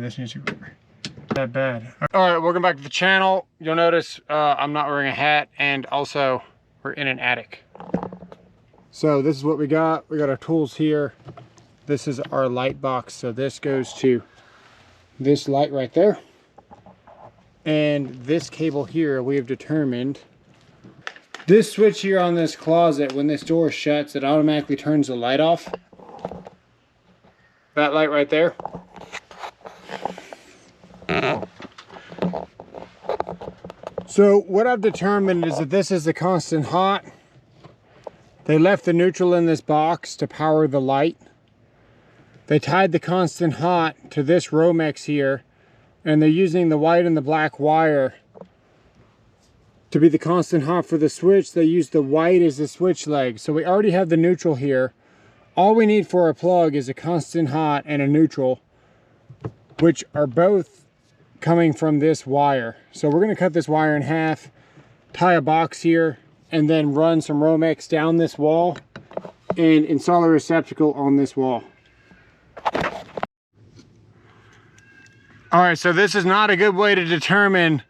this needs to go over. That bad. All right, welcome back to the channel. You'll notice I'm not wearing a hat, and also we're in an attic. So this is what we got. We got our tools here. This is our light box. So this goes to this light right there. And this cable here, we have determined this switch here on this closet, when this door shuts, it automatically turns the light off. That light right there. So what I've determined is that this is the constant hot. They left the neutral in this box to power the light. They tied the constant hot to this Romex here, and they're using the white and the black wire to be the constant hot for the switch. They use the white as the switch leg. So we already have the neutral here. All we need for a plug is a constant hot and a neutral, which are both coming from this wire. So we're gonna cut this wire in half, tie a box here, and then run some Romex down this wall and install a receptacle on this wall. All right, so this is not a good way to determine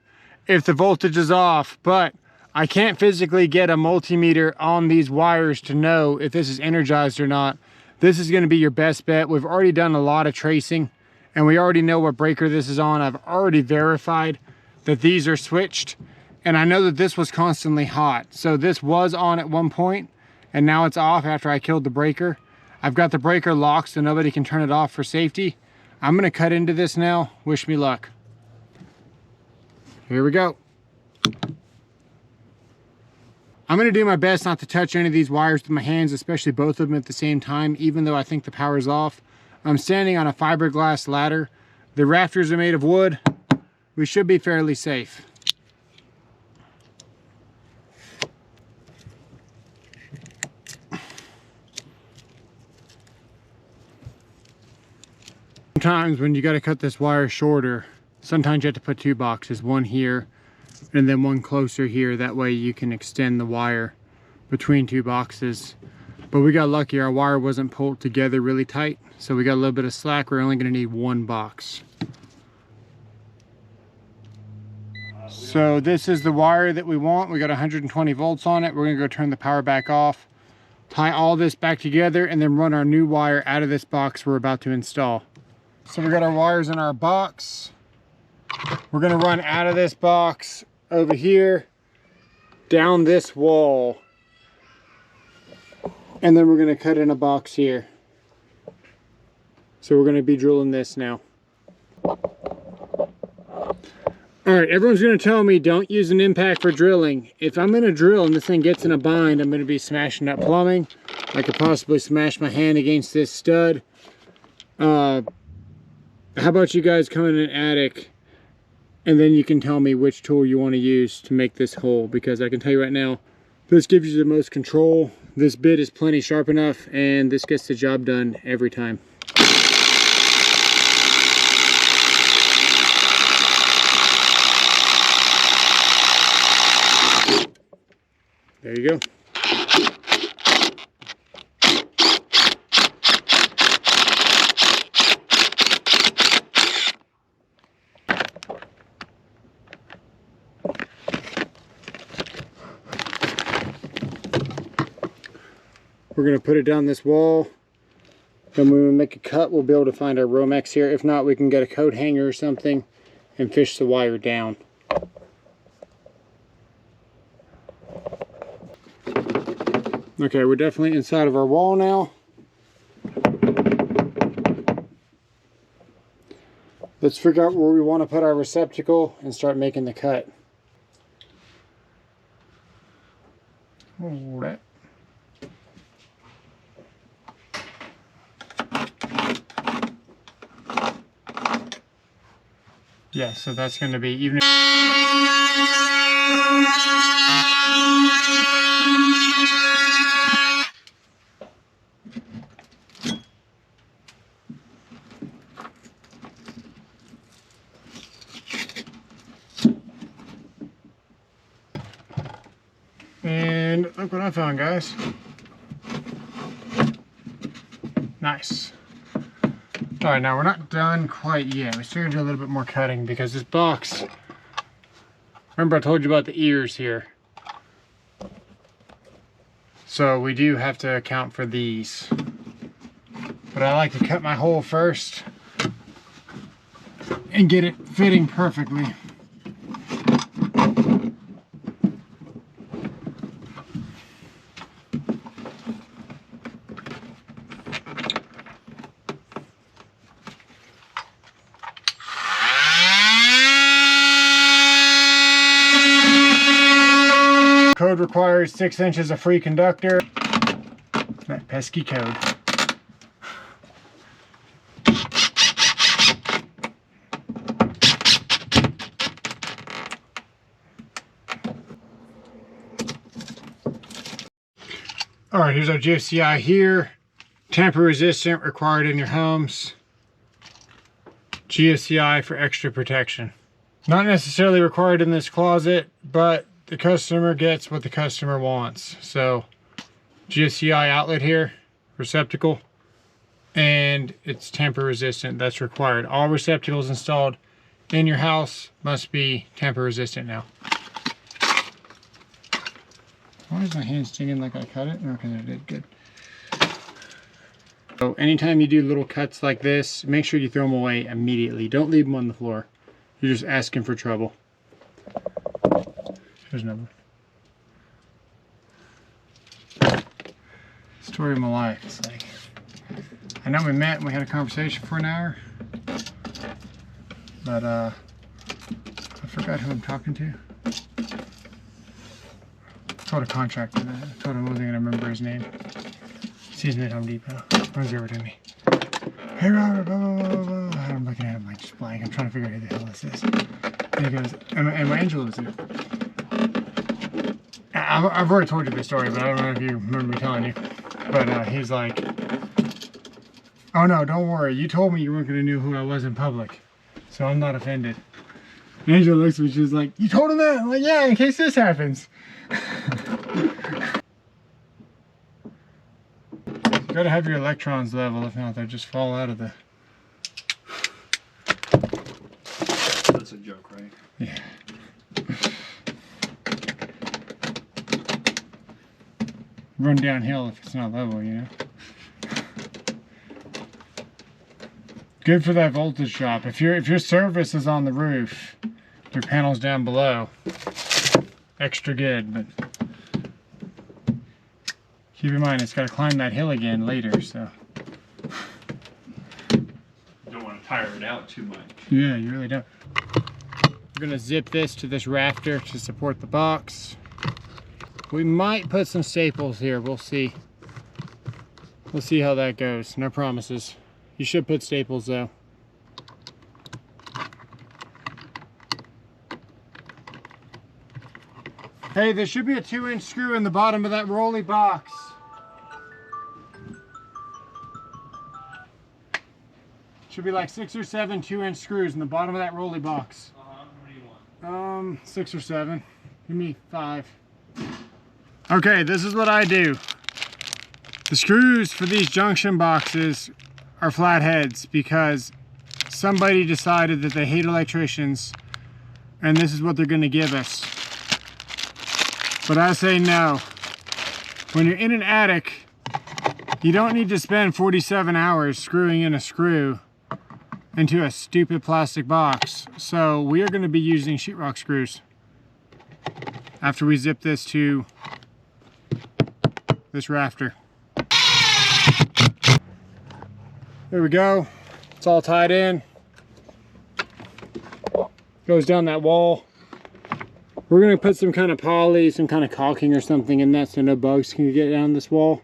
if the voltage is off, but I can't physically get a multimeter on these wires to know if this is energized or not. This is gonna be your best bet. We've already done a lot of tracing, and we already know what breaker this is on. I've already verified that these are switched, and I know that this was constantly hot. So this was on at one point, and now it's off after I killed the breaker. I've got the breaker locked so nobody can turn it off for safety. I'm gonna cut into this now. Wish me luck. Here we go. I'm gonna do my best not to touch any of these wires with my hands, especially both of them at the same time, even though I think the power's off. I'm standing on a fiberglass ladder. The rafters are made of wood. We should be fairly safe. Sometimes when you got to cut this wire shorter, sometimes you have to put two boxes, one here and then one closer here. That way you can extend the wire between two boxes. But we got lucky, our wire wasn't pulled together really tight, so we got a little bit of slack. We're only going to need one box. So this is the wire that we want. We got 120 volts on it. We're going to go turn the power back off, tie all this back together, and then run our new wire out of this box we're about to install. So we got our wires in our box. We're gonna run out of this box over here, down this wall, and then we're gonna cut in a box here. So we're gonna be drilling this now. All right, everyone's gonna tell me don't use an impact for drilling. If I'm gonna drill and this thing gets in a bind, I'm gonna be smashing up plumbing. I could possibly smash my hand against this stud. How about you guys come in an attic and then you can tell me which tool you want to use to make this hole, because I can tell you right now, this gives you the most control. This bit is plenty sharp enough, and this gets the job done every time. There you go. We're going to put it down this wall. Then when we make a cut, we'll be able to find our Romex here. If not, we can get a coat hanger or something and fish the wire down. Okay, we're definitely inside of our wall now. Let's figure out where we want to put our receptacle and start making the cut. Hold that. Yeah, so that's going to be even. And look what I found, guys. Nice. All right, now we're not done quite yet. We still gotta do a little bit more cutting because this box, remember I told you about the ears here. So we do have to account for these. But I like to cut my hole first and get it fitting perfectly. Code requires 6 inches of free conductor. That pesky code. All right, here's our GFCI here. Tamper resistant, required in your homes. GFCI for extra protection. Not necessarily required in this closet, but the customer gets what the customer wants. So GFCI outlet here, receptacle, and it's tamper resistant. That's required. All receptacles installed in your house must be tamper resistant now. Why is my hand stinging like I cut it? Okay, I did good. So anytime you do little cuts like this, make sure you throw them away immediately. Don't leave them on the floor. You're just asking for trouble. Here's another one. Story of my life. It's like, I know we met and we had a conversation for an hour, but I forgot who I'm talking to. I told a contractor that. I told him I wasn't going to remember his name. Sees me at Home Depot. Runs over to me. Hey Robert, blah, blah, blah, blah, blah. I'm looking at him like just blank. I'm trying to figure out who the hell this is. And he goes, and Angela was it. I've already told you this story, but I don't know if you remember me telling you. But he's like, oh no, don't worry. You told me you weren't going to know who I was in public. So I'm not offended. And Angela looks at me, she's like, you told him that? I'm like, yeah, in case this happens. You gotta have your electrons level, if not they'll just fall out of the... That's a joke, right? Yeah. Run downhill if it's not level, you know? Good for that voltage drop. If your service is on the roof, your panel's down below, extra good, but keep in mind it's got to climb that hill again later, so. Don't want to tire it out too much. Yeah, you really don't. We're gonna zip this to this rafter to support the box. We might put some staples here, we'll see. We'll see how that goes, no promises. You should put staples though. Hey, there should be a 2-inch screw in the bottom of that rolly box. Should be like 6 or 7 2-inch screws in the bottom of that rolly box. What do you want? 6 or 7. Give me 5. Okay, this is what I do. The screws for these junction boxes are flatheads because somebody decided that they hate electricians and this is what they're gonna give us. But I say no. When you're in an attic, you don't need to spend 47 hours screwing in a screw into a stupid plastic box. So we are gonna be using sheetrock screws after we zip this to this rafter. There we go. It's all tied in. Goes down that wall. We're gonna put some kind of poly, some kind of caulking or something in that so no bugs can get down this wall.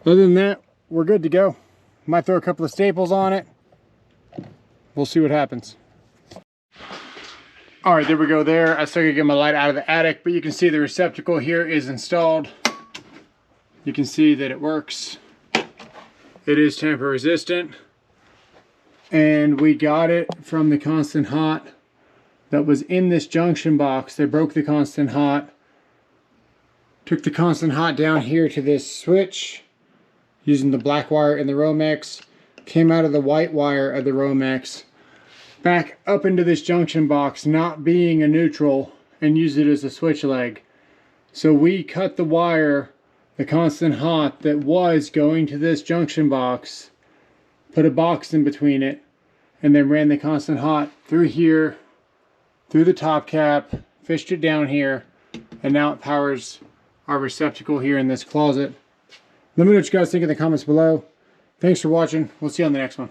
Other than that, we're good to go. Might throw a couple of staples on it. We'll see what happens. All right, there we go there. I still gotta get my light out of the attic, but you can see the receptacle here is installed. You can see that it works. It is tamper resistant. And we got it from the Constant Hot that was in this junction box. They broke the Constant Hot. Took the Constant Hot down here to this switch using the black wire and the Romex. came out of the white wire of the Romex back up into this junction box, not being a neutral, and use it as a switch leg. So we cut the wire, the constant hot that was going to this junction box, put a box in between it, and then ran the constant hot through here, through the top cap, fished it down here, and now it powers our receptacle here in this closet. Let me know what you guys think in the comments below. Thanks for watching. We'll see you on the next one.